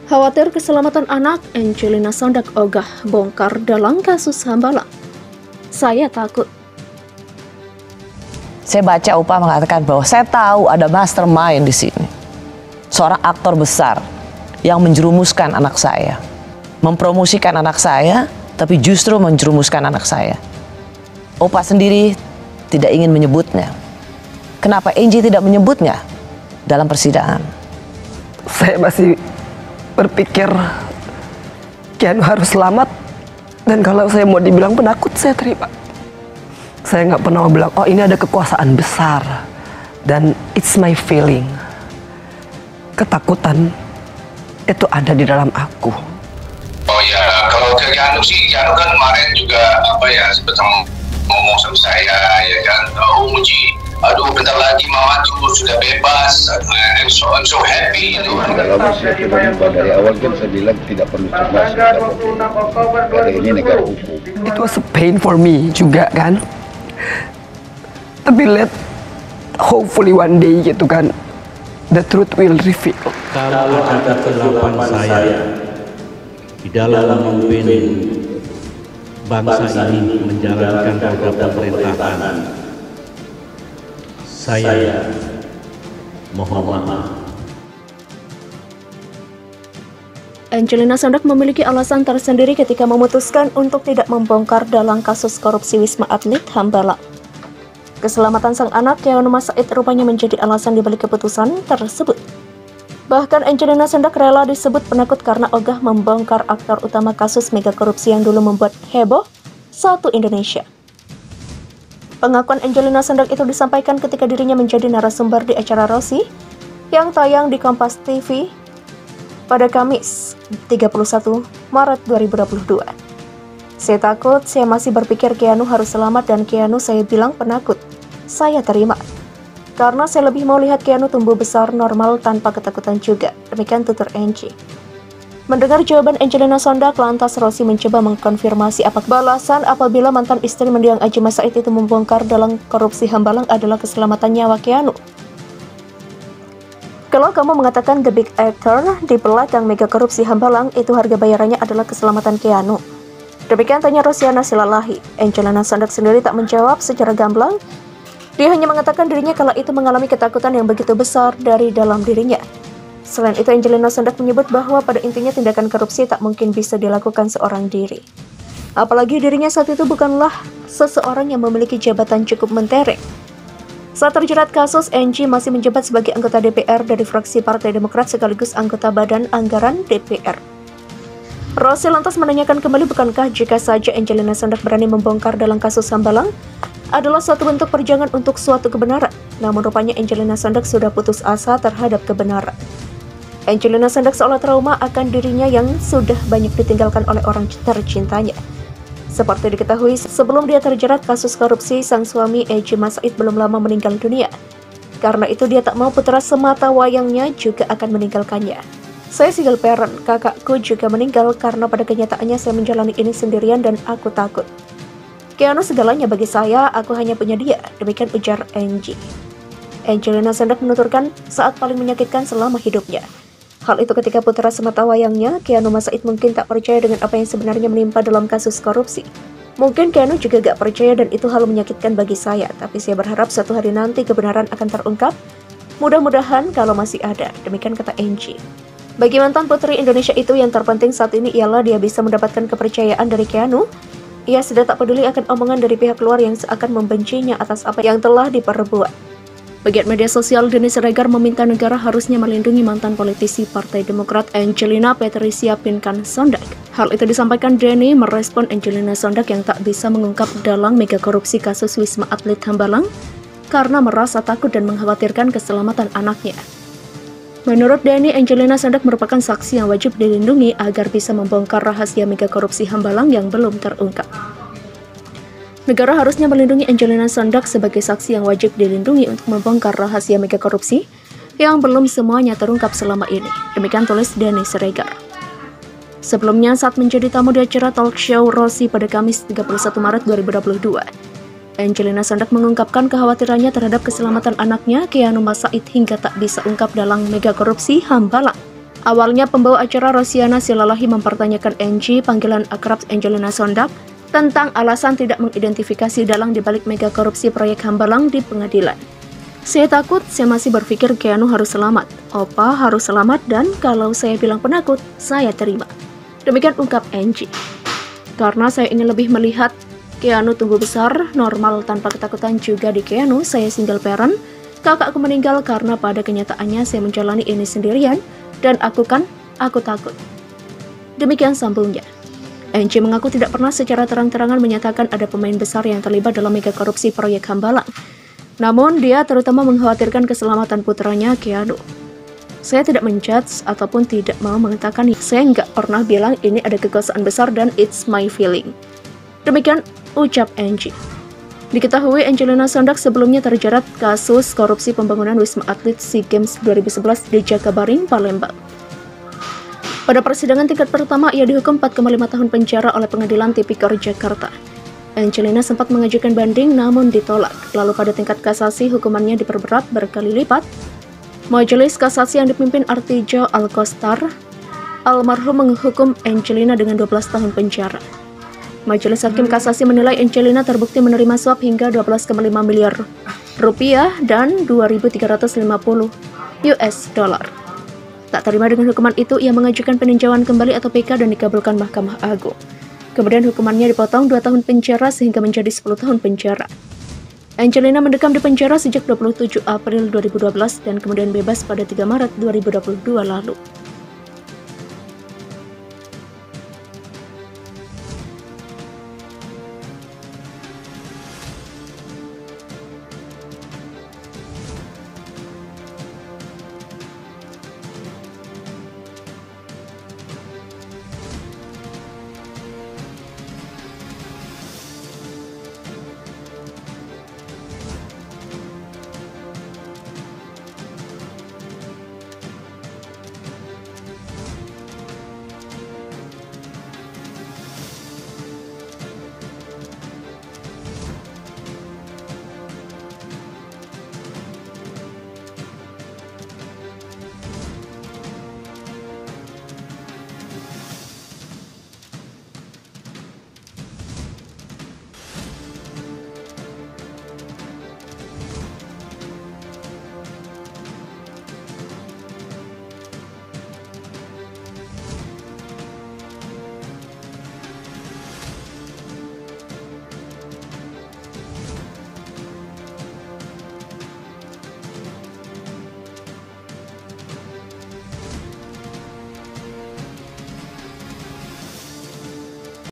Khawatir keselamatan anak, Angelina Sondak ogah bongkar dalam kasus Hambalang. Saya takut. Saya baca Upa mengatakan bahwa saya tahu ada mastermind di sini. Seorang aktor besar yang menjerumuskan anak saya. Mempromosikan anak saya, tapi justru menjerumuskan anak saya. Upa sendiri tidak ingin menyebutnya. Kenapa Angie tidak menyebutnya dalam persidangan? Saya masih berpikir Keanu harus selamat, dan kalau saya mau dibilang penakut, saya terima. Saya nggak pernah bilang, oh ini ada kekuasaan besar, dan it's my feeling. Ketakutan itu ada di dalam aku. Oh ya, kalau ke Keanu sih, Keanu kan kemarin juga seperti ngomong sama saya, ya kan, oh Muji, aduh bentar lagi mama tuh sudah bebas, I'm so happy. Kalau saya tiba-tiba dari awal kan saya bilang tidak perlu cemas, karena ini negara hukum. It was a pain for me juga kan, tapi hopefully one day gitu kan, the truth will reveal. Kalau ada kesilapan saya di dalam memimpin bangsa ini menjalankan program pemerintahan, saya mohon maaf. Angelina Sondak memiliki alasan tersendiri ketika memutuskan untuk tidak membongkar dalam kasus korupsi Wisma Atlet Hambalang. Keselamatan sang anak, Keanu Said, rupanya menjadi alasan dibalik keputusan tersebut. Bahkan Angelina Sondak rela disebut penakut karena ogah membongkar aktor utama kasus mega korupsi yang dulu membuat heboh satu Indonesia. Pengakuan Angelina Sondak itu disampaikan ketika dirinya menjadi narasumber di acara Rosi yang tayang di Kompas TV pada Kamis 31 Maret 2022. Saya takut, saya masih berpikir Keanu harus selamat, dan Keanu saya bilang penakut. Saya terima. Karena saya lebih mau lihat Keanu tumbuh besar normal tanpa ketakutan juga. Demikian tutur Angie. Mendengar jawaban Angelina Sondak, lantas Rosi mencoba mengkonfirmasi apa balasan apabila mantan istri mendiang Aji Said itu membongkar dalam korupsi Hambalang adalah keselamatan nyawa Keanu. Kalau kamu mengatakan the big actor di belakang mega korupsi Hambalang, itu harga bayarannya adalah keselamatan Keanu. Demikian tanya Rosiana Silalahi. Angelina Sondak sendiri tak menjawab secara gamblang. Dia hanya mengatakan dirinya kala itu mengalami ketakutan yang begitu besar dari dalam dirinya. Selain itu, Angelina Sondak menyebut bahwa pada intinya tindakan korupsi tak mungkin bisa dilakukan seorang diri. Apalagi dirinya saat itu bukanlah seseorang yang memiliki jabatan cukup mentereng. Saat terjerat kasus, Angie masih menjabat sebagai anggota DPR dari fraksi Partai Demokrat sekaligus anggota Badan Anggaran DPR. Rosi lantas menanyakan kembali, bukankah jika saja Angelina Sondak berani membongkar dalam kasus Hambalang adalah suatu bentuk perjuangan untuk suatu kebenaran. Namun rupanya Angelina Sondak sudah putus asa terhadap kebenaran. Angelina Sondak seolah trauma akan dirinya yang sudah banyak ditinggalkan oleh orang tercintanya. Seperti diketahui, sebelum dia terjerat kasus korupsi, sang suami Aji Said belum lama meninggal dunia. Karena itu dia tak mau putra semata wayangnya juga akan meninggalkannya. Saya single parent, kakakku juga meninggal karena pada kenyataannya saya menjalani ini sendirian dan aku takut. Keanu segalanya bagi saya, aku hanya punya dia, demikian ujar Angie. Angelina Sondak menuturkan saat paling menyakitkan selama hidupnya. Hal itu ketika putra semata wayangnya, Keanu Said, mungkin tak percaya dengan apa yang sebenarnya menimpa dalam kasus korupsi. Mungkin Keanu juga gak percaya dan itu hal menyakitkan bagi saya, tapi saya berharap suatu hari nanti kebenaran akan terungkap. Mudah-mudahan kalau masih ada, demikian kata Angie. Bagi mantan putri Indonesia itu, yang terpenting saat ini ialah dia bisa mendapatkan kepercayaan dari Keanu. Ia sudah tak peduli akan omongan dari pihak luar yang seakan membencinya atas apa yang telah diperbuat. Pegiat media sosial Denny Siregar meminta negara harusnya melindungi mantan politisi Partai Demokrat Angelina Patricia Pinkan Sondak. Hal itu disampaikan Denny merespon Angelina Sondak yang tak bisa mengungkap dalang mega korupsi kasus Wisma Atlet Hambalang karena merasa takut dan mengkhawatirkan keselamatan anaknya. Menurut Denny, Angelina Sondak merupakan saksi yang wajib dilindungi agar bisa membongkar rahasia mega korupsi Hambalang yang belum terungkap. Negara harusnya melindungi Angelina Sondak sebagai saksi yang wajib dilindungi untuk membongkar rahasia mega korupsi yang belum semuanya terungkap selama ini. Demikian tulis Denny Siregar. Sebelumnya, saat menjadi tamu di acara talk show Rosi pada Kamis 31 Maret 2022, Angelina Sondak mengungkapkan kekhawatirannya terhadap keselamatan anaknya, Keanu Said, hingga tak bisa ungkap dalam mega korupsi Hambalang. Awalnya pembawa acara Rosiana Silalahi mempertanyakan Angie, panggilan akrab Angelina Sondak, tentang alasan tidak mengidentifikasi dalang dibalik mega korupsi proyek Hambalang di pengadilan. Saya takut, saya masih berpikir Keanu harus selamat, Opa harus selamat, dan kalau saya bilang penakut, saya terima. Demikian ungkap Angie. Karena saya ingin lebih melihat Keanu tumbuh besar, normal tanpa ketakutan juga di Keanu, saya single parent, kakakku meninggal karena pada kenyataannya saya menjalani ini sendirian, dan aku takut. Demikian sambungnya. Angie mengaku tidak pernah secara terang-terangan menyatakan ada pemain besar yang terlibat dalam mega korupsi proyek Hambalang. Namun dia terutama mengkhawatirkan keselamatan putranya Keanu. Saya tidak menjudge ataupun tidak mau mengatakan, saya nggak pernah bilang ini ada kekuasaan besar dan it's my feeling. Demikian ucap Angie. Diketahui Angelina Sondak sebelumnya terjerat kasus korupsi pembangunan Wisma Atlet SEA Games 2011 di Jakabaring, Palembang. Pada persidangan tingkat pertama, ia dihukum 4,5 tahun penjara oleh Pengadilan Tipikor Jakarta. Angelina sempat mengajukan banding namun ditolak. Lalu pada tingkat kasasi hukumannya diperberat berkali lipat. Majelis kasasi yang dipimpin Artijo Alkostar almarhum menghukum Angelina dengan 12 tahun penjara. Majelis Hakim Kasasi menilai Angelina terbukti menerima suap hingga 12,5 miliar rupiah dan 2.350 US dollar. Tak terima dengan hukuman itu, ia mengajukan peninjauan kembali atau PK dan dikabulkan Mahkamah Agung. Kemudian hukumannya dipotong 2 tahun penjara sehingga menjadi 10 tahun penjara. Angelina mendekam di penjara sejak 27 April 2012 dan kemudian bebas pada 3 Maret 2022 lalu.